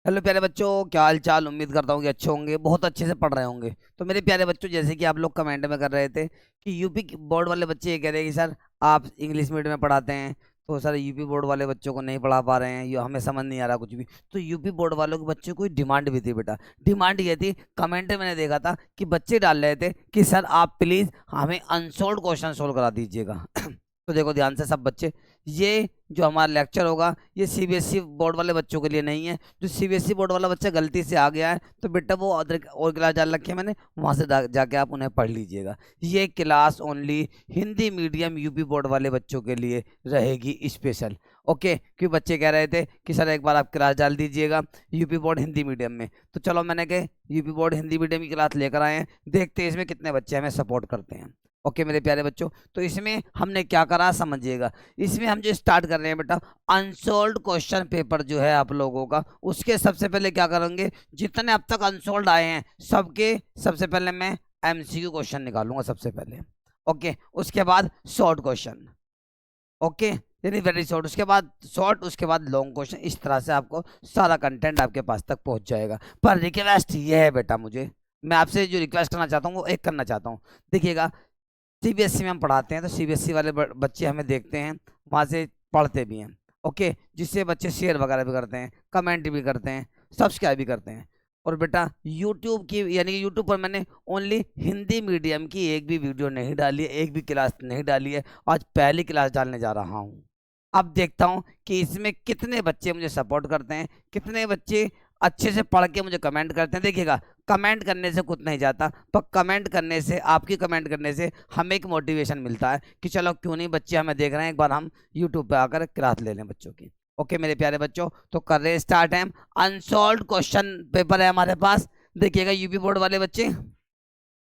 Hello प्यारे बच्चों, क्या हाल चाल। उम्मीद करता हूँ कि अच्छे होंगे, बहुत अच्छे से पढ़ रहे होंगे। तो मेरे प्यारे बच्चों, जैसे कि आप लोग कमेंट में कर रहे थे कि यूपी बोर्ड वाले बच्चे ये कह रहे हैं कि सर आप इंग्लिश मीडियम में पढ़ाते हैं, तो सर यूपी बोर्ड वाले बच्चों को नहीं पढ़ा पा रहे हैं, ये हमें समझ नहीं आ रहा कुछ भी। तो यूपी बोर्ड वालों के बच्चों को डिमांड भी थी बेटा। डिमांड ये थी, कमेंट में मैंने देखा था कि बच्चे डाल रहे थे कि सर आप प्लीज़ हमें अनसोल्व क्वेश्चन सोल्व करा दीजिएगा। तो देखो ध्यान से सब बच्चे, ये जो हमारा लेक्चर होगा ये सीबीएसई बोर्ड वाले बच्चों के लिए नहीं है। जो सीबीएसई बोर्ड वाला बच्चा गलती से आ गया है तो बेटा वो अदर और क्लास डाल रखी है मैंने, वहाँ से जाके आप उन्हें पढ़ लीजिएगा। ये class only Hindi medium UP board वाले बच्चों के लिए रहेगी स्पेशल। ओके, क्योंकि बच्चे कह रहे थे कि सर एक बार आप क्लास डाल दीजिएगा यूपी बोर्ड हिंदी मीडियम में। तो चलो मैंने कहा यूपी बोर्ड हिंदी मीडियम की क्लास लेकर आए हैं, देखते हैं इसमें कितने बच्चे हमें सपोर्ट करते हैं। ओके मेरे प्यारे बच्चों, तो इसमें हमने क्या करा समझिएगा। इसमें हम जो स्टार्ट कर रहे हैं बेटा, अनसोल्ड क्वेश्चन पेपर जो है आप लोगों का, उसके सबसे पहले क्या करेंगे, जितने अब तक अनसोल्ड आए हैं सबके सबसे पहले मैं एमसीक्यू क्वेश्चन निकालूंगा सबसे पहले। ओके, उसके बाद शॉर्ट क्वेश्चन। ओके, यानी वेरी शॉर्ट, उसके बाद शॉर्ट, उसके बाद लॉन्ग क्वेश्चन। इस तरह से आपको सारा कंटेंट आपके पास तक पहुंच जाएगा। पर रिक्वेस्ट ये है बेटा, मुझे मैं आपसे जो रिक्वेस्ट करना चाहता हूँ वो एक करना चाहता हूँ। देखिएगा, सीबीएसई में हम पढ़ाते हैं तो सीबीएसई वाले बच्चे हमें देखते हैं, वहाँ से पढ़ते भी हैं। ओके, जिससे बच्चे शेयर वगैरह भी करते हैं, कमेंट भी करते हैं, सब्सक्राइब भी करते हैं। और बेटा यूट्यूब की, यानी कि यूट्यूब पर मैंने ओनली हिंदी मीडियम की एक भी वीडियो नहीं डाली है, एक भी क्लास नहीं डाली है। आज पहली क्लास डालने जा रहा हूँ। अब देखता हूँ कि इसमें कितने बच्चे मुझे सपोर्ट करते हैं, कितने बच्चे अच्छे से पढ़ के मुझे कमेंट करते हैं। देखिएगा, कमेंट करने से कुछ नहीं जाता, पर कमेंट करने से, आपकी कमेंट करने से हमें एक मोटिवेशन मिलता है कि चलो क्यों नहीं, बच्चे हमें देख रहे हैं, एक बार हम यूट्यूब पे आकर क्लास ले लें बच्चों की। ओके मेरे प्यारे बच्चों, तो कर रहे स्टार्ट है। अनसॉल्व क्वेश्चन पेपर है हमारे पास। देखिएगा यूपी बोर्ड वाले बच्चे,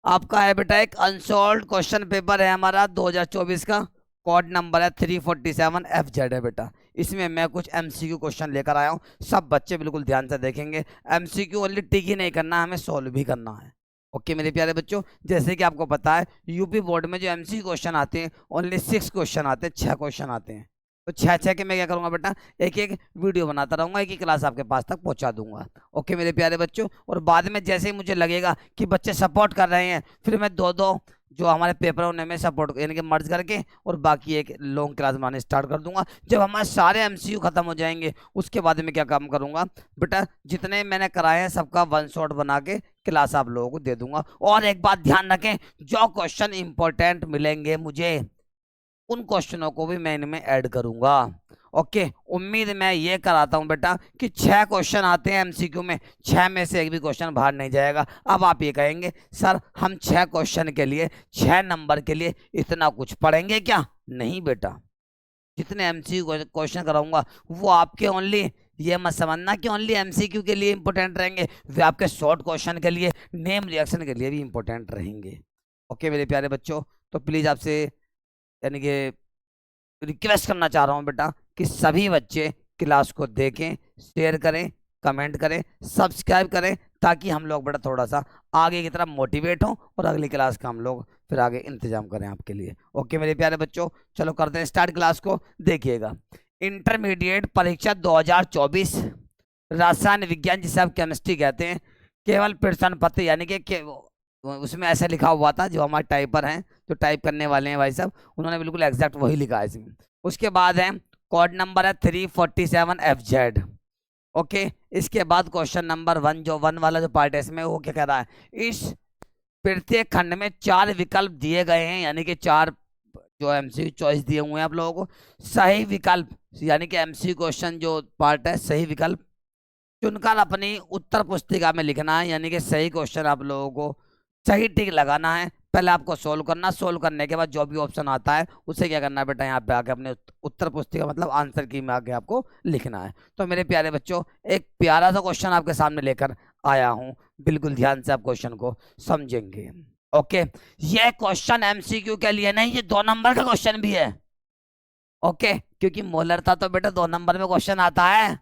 आपका है बेटा एक अनसॉल्व क्वेश्चन पेपर है हमारा 2024 का। कोड नंबर है 347 FZ है बेटा। इसमें मैं कुछ एमसीक्यू क्वेश्चन लेकर आया हूँ, सब बच्चे बिल्कुल ध्यान से देखेंगे। एमसीक्यू ओनली टिक ही नहीं करना, हमें सॉल्व भी करना है। ओके मेरे प्यारे बच्चों, जैसे कि आपको पता है यूपी बोर्ड में जो एमसीक्यू क्वेश्चन आते हैं ओनली 6 क्वेश्चन आते हैं, 6 क्वेश्चन आते हैं। तो 6 6 के मैं क्या करूंगा बेटा, एक एक वीडियो बनाता रहूंगा, एक ही क्लास आपके पास तक पहुंचा दूंगा। ओके मेरे प्यारे बच्चों, और बाद में जैसे ही मुझे लगेगा कि बच्चे सपोर्ट कर रहे हैं, फिर मैं दो दो जो हमारे पेपर है उन्हें मैं सपोर्ट यानी कि मर्ज करके और बाकी एक लॉन्ग क्लास बनाने स्टार्ट कर दूंगा। जब हमारे सारे एमसीयू खत्म हो जाएंगे उसके बाद में क्या काम करूंगा बेटा, जितने मैंने कराए हैं सबका वन शॉट बना के क्लास आप लोगों को दे दूंगा। और एक बात ध्यान रखें, जो क्वेश्चन इंपॉर्टेंट मिलेंगे मुझे उन क्वेश्चनों को भी मैं इनमें ऐड करूंगा। ओके, उम्मीद मैं ये कराता हूं बेटा कि 6 क्वेश्चन आते हैं एमसीक्यू में, 6 में से एक भी क्वेश्चन बाहर नहीं जाएगा। अब आप ये कहेंगे सर हम 6 क्वेश्चन के लिए, 6 नंबर के लिए इतना कुछ पढ़ेंगे क्या? नहीं बेटा, जितने एमसीक्यू क्वेश्चन कराऊंगा वो आपके ओनली, ये मत समझना कि ओनली एमसीक्यू के लिए इंपॉर्टेंट रहेंगे, वे आपके शॉर्ट क्वेश्चन के लिए, नेम रिएक्शन के लिए भी इंपॉर्टेंट रहेंगे। ओके मेरे प्यारे बच्चों, तो प्लीज आपसे यानी कि रिक्वेस्ट करना चाह रहा हूँ बेटा कि सभी बच्चे क्लास को देखें, शेयर करें, कमेंट करें, सब्सक्राइब करें, ताकि हम लोग बेटा थोड़ा सा आगे की तरफ मोटिवेट हों और अगली क्लास का हम लोग फिर आगे इंतजाम करें आपके लिए। ओके मेरे प्यारे बच्चों, चलो करते हैं स्टार्ट क्लास को। देखिएगा, इंटरमीडिएट परीक्षा 2024 रसायन विज्ञान, जिसे आप केमिस्ट्री कहते हैं, केवल प्रश्न पत्र यानी कि उसमें ऐसा लिखा हुआ था, जो हमारे टाइपर हैं, जो टाइप करने वाले हैं भाई साहब, उन्होंने बिल्कुल एग्जैक्ट वही लिखा है इसमें। उसके बाद है कोड नंबर है 347 FZ। ओके, इसके बाद क्वेश्चन नंबर 1, जो 1 वाला जो पार्ट है इसमें, वो क्या कह रहा है, इस प्रत्येक खंड में 4 विकल्प दिए गए हैं, यानी कि 4 जो एमसीक्यू चॉइस दिए हुए हैं आप लोगों को। सही विकल्प यानी कि एमसीक्यू क्वेश्चन जो पार्ट है, सही विकल्प चुनकर अपनी उत्तर पुस्तिका में लिखना है, यानी कि सही क्वेश्चन आप लोगों को सही टिक लगाना है। पहले आपको सोल्व करना, सोल्व करने के बाद जो भी ऑप्शन आता है उसे क्या करना है बेटा, यहाँ पे आके अपने उत्तर पुस्तिका मतलब आंसर की में आके आपको लिखना है। तो मेरे प्यारे बच्चों, एक प्यारा सा क्वेश्चन आपके सामने लेकर आया हूँ, बिल्कुल ध्यान से आप क्वेश्चन को समझेंगे। ओके, यह क्वेश्चन एमसीक्यू के लिए नहीं, ये 2 नंबर का क्वेश्चन भी है। ओके, क्योंकि मोलर था तो बेटा 2 नंबर में क्वेश्चन आता है।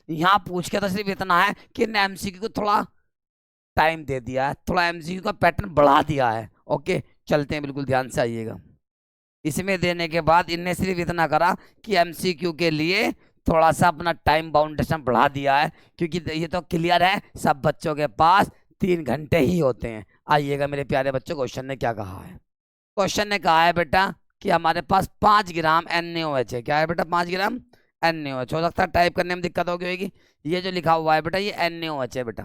यहाँ पूछ के तो सिर्फ इतना है कि एमसीक्यू को थोड़ा टाइम दे दिया है, थोड़ा एमसीक्यू का पैटर्न बढ़ा दिया है। ओके, चलते हैं, बिल्कुल ध्यान से आइएगा। इसमें देने के बाद इनने सिर्फ इतना करा कि एमसीक्यू के लिए थोड़ा सा अपना टाइम बाउंडेशन बढ़ा दिया है, क्योंकि ये तो क्लियर है सब बच्चों के पास 3 घंटे ही होते हैं। आइएगा मेरे प्यारे बच्चों, क्वेश्चन ने क्या कहा है। क्वेश्चन ने कहा है बेटा कि हमारे पास 5 ग्राम NaOH है। क्या है बेटा? 5 ग्राम NaOH। हो सकता है टाइप करने में दिक्कत होगी। ये जो लिखा हुआ है बेटा ये NaOH है बेटा।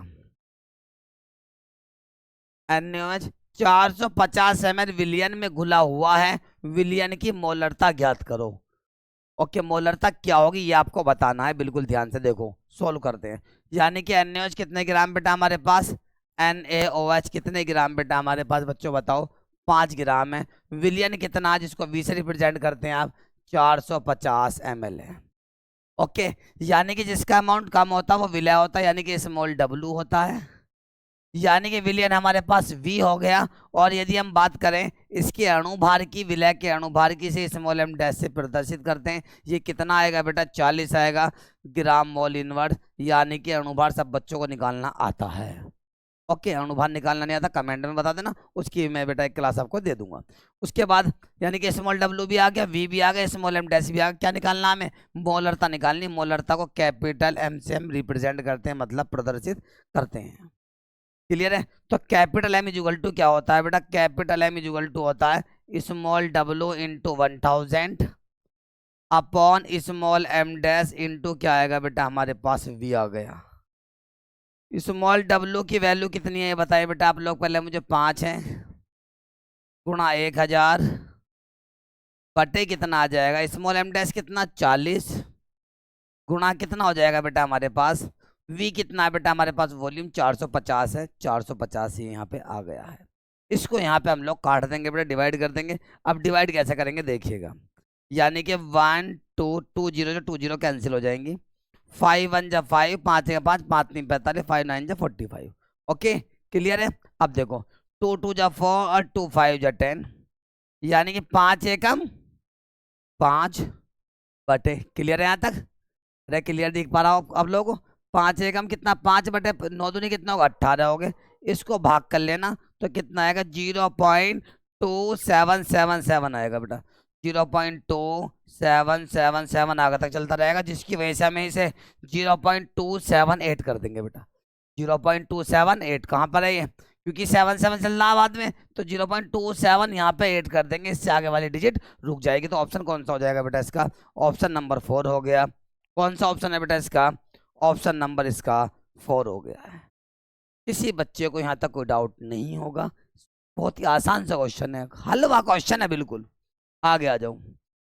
NaOH 450 ml विलियन में घुला हुआ है। विलियन की मोलरता ज्ञात करो। ओके, मोलरता क्या होगी ये आपको बताना है। बिल्कुल ध्यान से देखो, सोल्व करते हैं। यानी कि NaOH कितने ग्राम बेटा हमारे पास? NaOH कितने ग्राम बेटा हमारे पास बच्चों बताओ? 5 ग्राम है। विलियन कितना, जिसको V से रिप्रेजेंट करते हैं आप? 450 ml है। ओके, यानी कि जिसका अमाउंट कम होता है वो विलय होता है, यानी कि स्मॉल W होता है। यानी कि विलयन हमारे पास V हो गया। और यदि हम बात करें इसके अणुभार की, विलय के अणुभार की, से स्मॉल m डैश से प्रदर्शित करते हैं। ये कितना आएगा बेटा? 40 आएगा ग्राम मोल इनवर्स। यानी कि अणुभार सब बच्चों को निकालना आता है। ओके, अणुभार निकालना नहीं आता कमेंट में बता देना, उसकी मैं बेटा एक क्लास आपको दे दूंगा। उसके बाद यानी कि स्मॉल W भी आ गया, V भी आ गया, स्मॉल m डैश भी आ गया। क्या निकालना हमें? मोलरता निकालनी। मोलरता को कैपिटल M से हम रिप्रेजेंट करते हैं, मतलब प्रदर्शित करते हैं। क्लियर है? तो कैपिटल M इजुअल टू क्या होता है बेटा? कैपिटल M इजुअल टू होता है small W into 1000 upon small m dash into क्या आएगा बेटा हमारे पास? V आ गया। स्मॉल W की वैल्यू कितनी है ये बताइए बेटा आप लोग पहले मुझे। 5 है गुणा 1000 बटे कितना आ जाएगा? स्मॉल m डैश कितना? 40 गुणा कितना हो जाएगा बेटा हमारे पास? V कितना है बेटा हमारे पास? वॉल्यूम 450 है। 450 ही यहाँ पे आ गया है। इसको यहाँ पे हम लोग काट देंगे बेटा, डिवाइड कर देंगे। अब डिवाइड कैसे करेंगे देखिएगा। यानी कि 1 2 2 0 2 0 कैंसिल हो जाएंगी। 5 1 जा 5, 5 1 5, 5 3 45, 5 9 जा 45। ओके, क्लियर है? अब देखो 2 2 जा 4 और 2 5 जा 10, यानी कि 5 एकम 5 बटे। क्लियर है यहाँ तक? अरे क्लियर दिख पा रहा हो आप लोगों को? 5 एकम कितना? 5 बटे 9 दूनी कितना होगा? 18 हो गए। इसको भाग कर लेना तो कितना आएगा? 0.2777 आएगा बेटा। 0.2777 आगे तक चलता रहेगा, जिसकी वजह से हमें इसे 0.278 कर देंगे बेटा। 0.278 कहाँ पर है ये? क्योंकि 77 चल रहा है बाद में, तो 0.27 यहाँ पे ऐड कर देंगे, इससे आगे वाली डिजिट रुक जाएगी। तो ऑप्शन कौन सा हो जाएगा बेटा इसका? ऑप्शन नंबर 4 हो गया। कौन सा ऑप्शन है बेटा इसका? ऑप्शन नंबर इसका 4 हो गया है। किसी बच्चे को यहाँ तक कोई डाउट नहीं होगा। बहुत ही आसान सा क्वेश्चन है, हलवा क्वेश्चन है बिल्कुल। आगे आ जाऊं,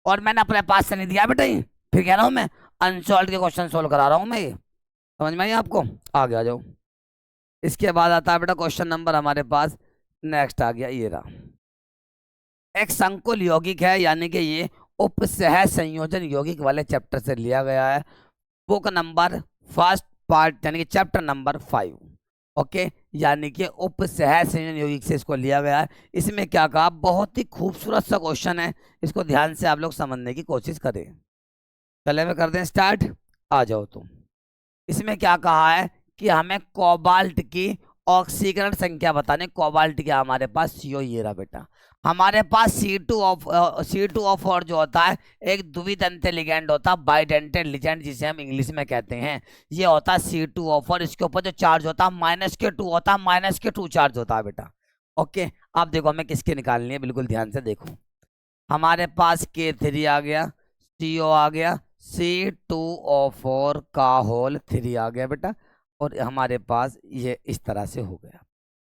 और मैंने अपने पास से नहीं दिया बेटा ये, फिर कह रहा हूँ मैं अनसॉल्व के क्वेश्चन सोल्व करा रहा हूँ मैं, ये समझ में आई आपको? आगे आ जाओ। इसके बाद आता है बेटा क्वेश्चन नंबर हमारे पास नेक्स्ट आ गया, ये रहा। एक संकुल यौगिक है, यानी कि ये उपसह संयोजन यौगिक वाले चैप्टर से लिया गया है। बुक नंबर फर्स्ट पार्ट, यानी कि चैप्टर नंबर 5। ओके, यानी कि उपसह संयोजन यौगिक से इसको लिया गया है। इसमें क्या कहा? बहुत ही खूबसूरत सा क्वेश्चन है, इसको ध्यान से आप लोग समझने की कोशिश करें। चले मैं कर दें स्टार्ट, आ जाओ तुम। इसमें क्या कहा है कि हमें कोबाल्ट की ऑक्सीकरण संख्या बताने। कोबाल्ट क्या हमारे पास? CO, ये रहा बेटा हमारे पास। C2O4 जो होता है एक द्विदंत लिगैंड होता है, बाइडेंटेड लिगैंड जिसे हम इंग्लिश में कहते हैं। ये होता है C2O4। इसके ऊपर जो चार्ज होता है -2 होता है, -2 चार्ज होता है बेटा। ओके, अब देखो हमें किसके निकालनी है, बिल्कुल ध्यान से देखो। हमारे पास K3 आ गया, CO आ गया, C2O4 का होल 3 आ गया बेटा, और हमारे पास ये इस तरह से हो गया।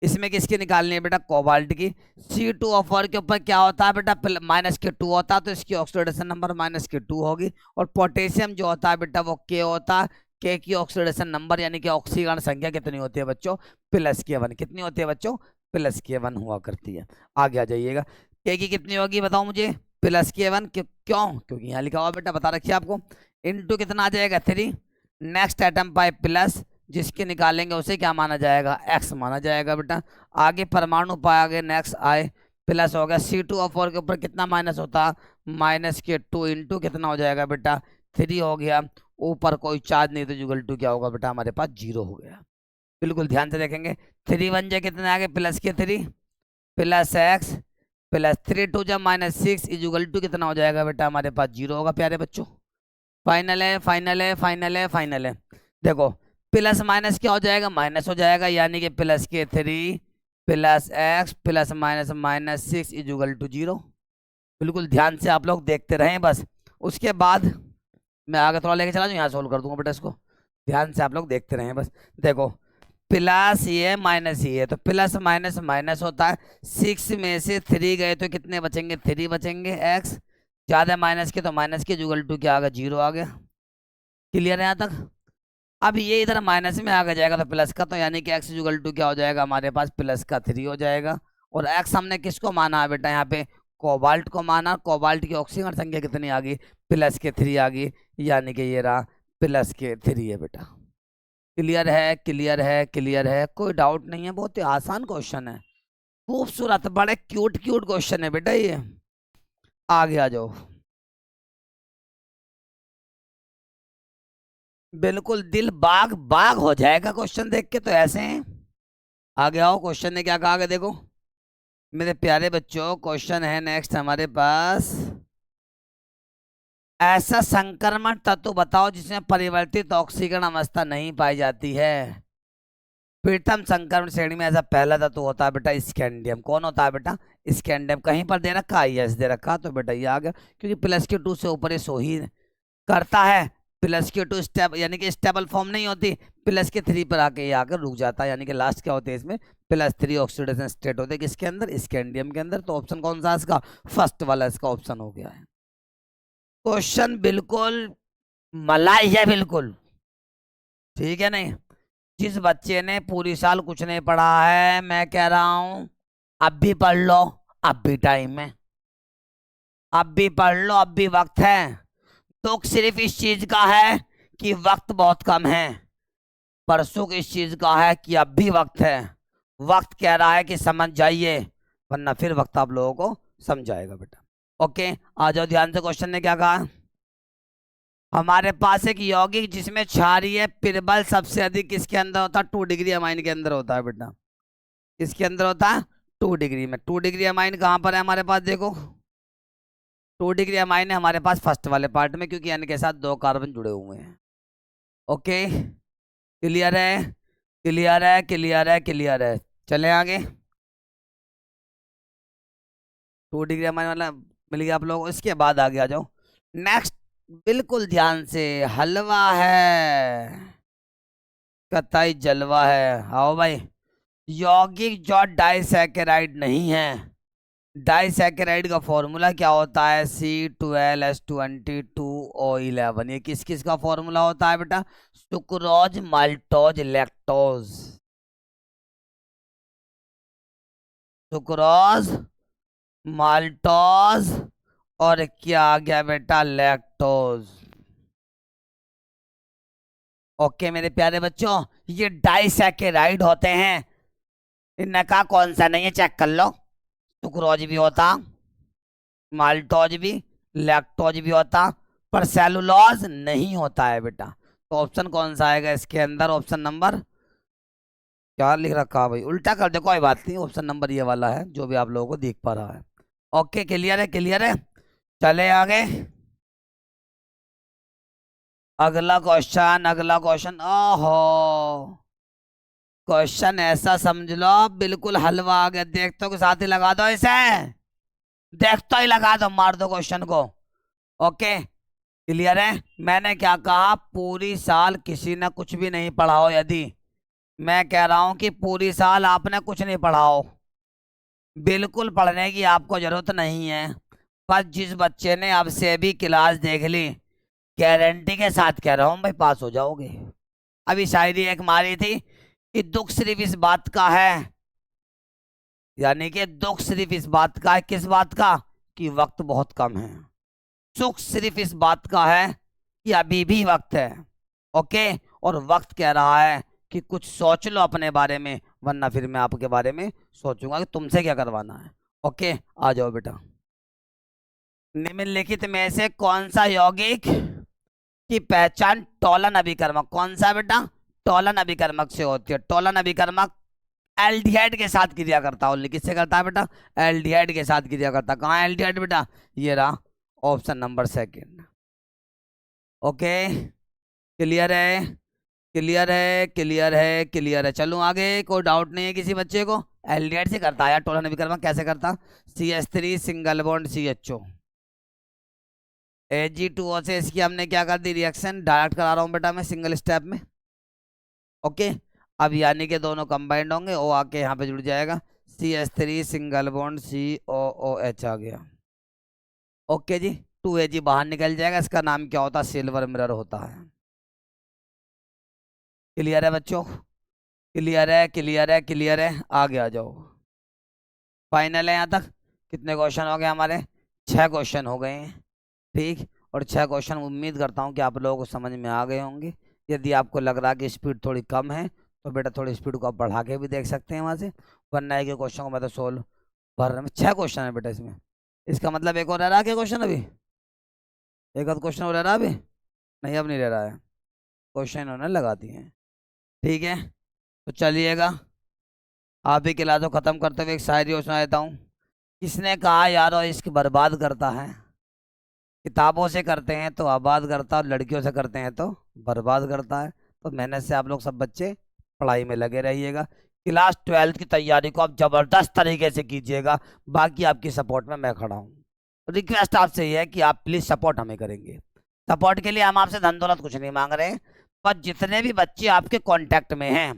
इसमें किसकी निकालनी है बेटा? कोबाल्ट की। C2O4 के ऊपर क्या होता है बेटा? -2 होता है, तो इसकी ऑक्सीडेशन नंबर -2 होगी। और पोटेशियम जो होता है बेटा वो K होता है। K की ऑक्सीडेशन नंबर यानी कि ऑक्सीकरण संख्या कितनी होती है बच्चों? +K1। कितनी होती है बच्चों? +K1 हुआ करती है। आगे आ जाइएगा। K की कितनी होगी बताओ मुझे? +K1। क्यों? क्योंकि यहाँ लिखा हुआ बेटा, बता रखिए आपको। इनटू कितना आ जाएगा? 3। नेक्स्ट आइटम पाए प्लस, जिसके निकालेंगे उसे क्या माना जाएगा? X माना जाएगा बेटा। आगे परमाणु पाया गया, नेक्स्ट आए प्लस हो गया। C2O4 के ऊपर कितना माइनस होता? -K2 इंटू कितना हो जाएगा बेटा? 3 हो गया। ऊपर कोई चार्ज नहीं, तो जुगल 2 क्या होगा बेटा हमारे पास? 0 हो गया। बिल्कुल ध्यान से देखेंगे। 3 1 जा कितने आ गए? +K3 प्लस X प्लस 3 2 जा -6 इजुगल टू कितना हो जाएगा बेटा हमारे पास? 0 होगा प्यारे बच्चों। फाइनल है, फाइनल है, फाइनल है, फाइनल है। देखो, प्लस माइनस क्या हो जाएगा, माइनस हो जाएगा, यानी कि प्लस के 3 plus x plus minus minus 6 equal to 0। बिल्कुल ध्यान से आप लोग देखते रहें बस। उसके बाद मैं आगे थोड़ा लेके चला जाऊँ, यहाँ सोल्व कर दूंगा बेटा इसको। ध्यान से आप लोग देखते रहें बस। देखो, प्लस ये माइनस ये, तो प्लस माइनस माइनस होता है। 6 में से 3 गए तो कितने बचेंगे, 3 बचेंगे। एक्स ज्यादा माइनस के तो माइनस के जुगल टू क्या आ गया, 0 आ गया। क्लियर है यहाँ तक। अब ये इधर माइनस में आगे जाएगा तो प्लस का, तो यानी कि एक्स जुगल टू क्या हो जाएगा हमारे पास, प्लस का 3 हो जाएगा। और एक्स हमने किसको माना है बेटा, यहाँ पे कोबाल्ट को माना। कोबाल्ट की ऑक्सीजन संख्या कितनी आ गई, प्लस के 3 आ गई, यानी कि ये रहा प्लस के 3 है बेटा। क्लियर है, क्लियर है, क्लियर है, कोई डाउट नहीं है। बहुत ही आसान क्वेश्चन है, खूबसूरत, बड़े क्यूट क्यूट क्वेश्चन है बेटा ये। आगे आ जाओ। बिल्कुल दिल बाग बाग हो जाएगा क्वेश्चन देख के, तो ऐसे हैं। आगे आओ, क्वेश्चन ने क्या कहा, आगे देखो मेरे प्यारे बच्चों। क्वेश्चन है नेक्स्ट हमारे पास, ऐसा संक्रमण तत्व बताओ जिसमें परिवर्तित ऑक्सीकरण अवस्था नहीं पाई जाती है। प्रथम संक्रमण श्रेणी में ऐसा पहला तत्व होता है बेटा स्कैंडियम। कौन होता है बेटा, स्कैंडियम। कहीं पर दे रखा है, यस दे रखा, तो बेटा ये आ गया, क्योंकि प्लस के 2 से ऊपर ये सो ही करता है। प्लस के 2 स्टेप यानी कि स्टेबल फॉर्म नहीं होती, प्लस के 3 पर आके ये आकर रुक जाता है, यानी कि लास्ट क्या होते हैं इसमें, +3 ऑक्सीडेशन स्टेट होते हैं किसके अंदर, स्कैंडियम के अंदर। तो ऑप्शन कौन सा है इसका, फर्स्ट वाला इसका ऑप्शन हो गया है। क्वेश्चन बिल्कुल मलाई है, बिल्कुल ठीक है नहीं। जिस बच्चे ने पूरी साल कुछ नहीं पढ़ा है, मैं कह रहा हूं अब भी पढ़ लो, अब भी टाइम है, अब भी पढ़ लो, अब भी वक्त है। दुख सिर्फ इस चीज का है कि वक्त बहुत कम है, पर सुख इस चीज का है कि अब भी वक्त है। वक्त कह रहा है कि समझ जाइए, वरना फिर वक्त आप लोगों को समझाएगा बेटा। ओके, आ जाओ ध्यान से, क्वेश्चन ने क्या कहा। हमारे पास एक यौगिक जिसमें क्षारीय पिरबल सबसे अधिक किसके अंदर होता है, 2 डिग्री अमाइन के अंदर होता है बेटा। किसके अंदर होता है, 2 डिग्री में। 2 डिग्री अमाइन कहाँ पर है हमारे पास, देखो 2 डिग्री अमाइन है हमारे पास फर्स्ट वाले पार्ट में, क्योंकि एन के साथ 2 कार्बन जुड़े हुए हैं। ओके, क्लियर है, क्लियर है, क्लियर है, क्लियर है। चले आगे। 2 डिग्री अमाइन वाला मिल गया आप लोगों को। इसके बाद आगे आ जाओ नेक्स्ट, बिल्कुल ध्यान से। हलवा है, कतई जलवा है। आओ भाई, यौगिक जो डाइसैकेराइड नहीं है। डाइसैकेराइड का फॉर्मूला क्या होता है, C12H22O11। ये किस किस का फॉर्मूला होता है बेटा, sucrose maltose lactose. Sucrose maltose और क्या आ गया बेटा, लैक्टोज। ओके मेरे प्यारे बच्चों, ये डाइसैकेराइड होते हैं। इनका का कौन सा नहीं है, चेक कर लो। सुक्रोज भी होता, माल्टोज भी, लैक्टोज भी होता, पर सेलुलोज नहीं होता है बेटा। तो ऑप्शन कौन सा आएगा इसके अंदर, ऑप्शन नंबर, क्या लिख रखा भाई, उल्टा कर दे, कोई बात नहीं, ऑप्शन नंबर ये वाला है जो भी आप लोगों को दिख पा रहा है। ओके, क्लियर है, क्लियर है। चले आगे, अगला क्वेश्चन, अगला क्वेश्चन। ओहो, क्वेश्चन ऐसा समझ लो बिल्कुल हलवा आ गया। देखते के साथ ही लगा दो इसे, देखते ही लगा दो, मार दो क्वेश्चन को। ओके, क्लियर है। मैंने क्या कहा, पूरी साल किसी ने कुछ भी नहीं पढ़ा हो, यदि मैं कह रहा हूं कि पूरी साल आपने कुछ नहीं पढ़ा हो, बिल्कुल पढ़ने की आपको जरूरत नहीं है। पर जिस बच्चे ने अब से भी क्लास देख ली, गारंटी के साथ कह रहा हूं भाई पास हो जाओगे। अभी शायरी एक मारी थी कि दुख सिर्फ इस बात का है, यानी कि दुख सिर्फ इस बात का है, किस बात का, कि वक्त बहुत कम है। सुख सिर्फ इस बात का है कि अभी भी वक्त है। ओके, और वक्त कह रहा है कि कुछ सोच लो अपने बारे में, वरना फिर मैं आपके बारे में सोचूंगा कि तुमसे क्या करवाना है। ओके, आ जाओ बेटा। निम्नलिखित में से कौन सा यौगिक की पहचान टोलन अभिकर्मक, कौन सा बेटा, टोलन अभिकर्मक से होती है। टोलन अभिकर्मक एल्डिहाइड के साथ क्रिया करता है। किससे करता है बेटा, एल्डिहाइड के साथ क्रिया करता है। कहाँ एल्डिहाइड बेटा, ये रहा option number second. Okay, clear है, क्लियर है, क्लियर है, क्लियर है। चलूँ आगे, कोई डाउट नहीं है किसी बच्चे को? एल्डिहाइड से करता है यार टोलन विक्रम, कैसे करता? CH3 single bond CHO, Ag2O से इसकी हमने क्या कर दी, रिएक्शन डायरेक्ट करा रहा हूँ बेटा मैं सिंगल स्टेप में। ओके, अब यानी कि दोनों कंबाइंड होंगे, ओ आके यहाँ पे जुड़ जाएगा, CH3 सिंगल बॉन्ड COOH आ गया। ओके जी, 2Ag बाहर निकल जाएगा, इसका नाम क्या होता है, सिल्वर मिरर होता है। क्लियर है बच्चों? क्लियर है, क्लियर है, क्लियर है, आगे आ जाओ। फाइनल है यहाँ तक? कितने क्वेश्चन हो गए हमारे? 6 क्वेश्चन हो गए हैं, ठीक। और 6 क्वेश्चन उम्मीद करता हूँ कि आप लोगों को समझ में आ गए होंगे। यदि आपको लग रहा है कि स्पीड थोड़ी कम है तो बेटा थोड़ी स्पीड को आप बढ़ा के भी देख सकते हैं वहाँ से, वरना एक क्वेश्चन को मैं तो सोल्व भर रहा हूँ। 6 क्वेश्चन है बेटा इसमें, इसका मतलब एक और रह रहा है क्या क्वेश्चन अभी? एक आध क्वेश्चन और रह रहा है अभी? नहीं, अब नहीं रह रहा है, क्वेश्चन इन्होंने लगा दिए हैं, ठीक है। तो चलिएगा, आप ही खिला दो। खत्म करते हुए एक शायरी और सुना देता हूँ। किसने कहा यारो इश्क बर्बाद करता है, किताबों से करते हैं तो आबाद करता है, और लड़कियों से करते हैं तो बर्बाद करता है। तो मेहनत से आप लोग सब बच्चे पढ़ाई में लगे रहिएगा। क्लास 12 की तैयारी को आप जबरदस्त तरीके से कीजिएगा, बाकी आपकी सपोर्ट में मैं खड़ा हूँ। रिक्वेस्ट आपसे ये है कि आप प्लीज सपोर्ट हमें करेंगे। सपोर्ट के लिए हम आपसे धन दौलत कुछ नहीं मांग रहे, पर जितने भी बच्चे आपके कांटेक्ट में हैं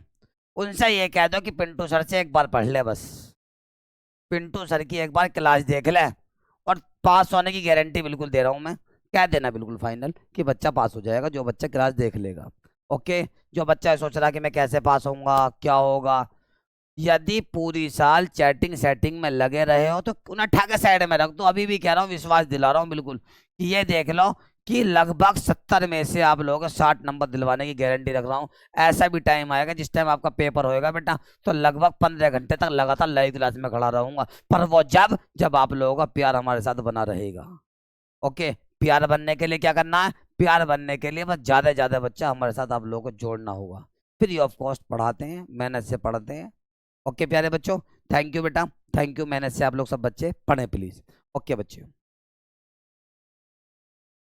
उनसे ये कह दो कि पिंटू सर से एक बार पढ़ ले, बस पिंटू सर की एक बार क्लास देख ले, और पास होने की गारंटी बिल्कुल दे रहा हूं मैं। कह देना बिल्कुल फाइनल कि बच्चा पास हो जाएगा जो बच्चा क्लास देख लेगा। ओके, जो बच्चा सोच रहा कि मैं कैसे पास होऊंगा, क्या होगा, यदि पूरी साल चैटिंग सेटिंग में लगे रहे हो तो उन्हें उठा के साइड में रख दो। अभी भी कह रहा हूँ, विश्वास दिला रहा हूँ बिल्कुल, कि ये देख लो कि लगभग 70 में से आप लोगों को 60 नंबर दिलवाने की गारंटी रख रहा हूँ। ऐसा भी टाइम आएगा जिस टाइम आपका पेपर होएगा बेटा, तो लगभग 15 घंटे तक लगातार लाइव क्लास में खड़ा रहूंगा, पर वो जब जब आप लोगों का प्यार हमारे साथ बना रहेगा। ओके, प्यार बनने के लिए क्या करना है? प्यार बनने के लिए बस ज्यादा से ज्यादा बच्चा हमारे साथ आप लोगों को जोड़ना होगा। फ्री ऑफ कॉस्ट पढ़ाते हैं, मेहनत से पढ़ाते हैं। ओके प्यारे बच्चों, थैंक यू बेटा, थैंक यू। मेहनत से आप लोग सब बच्चे पढ़ें प्लीज। ओके बच्चे।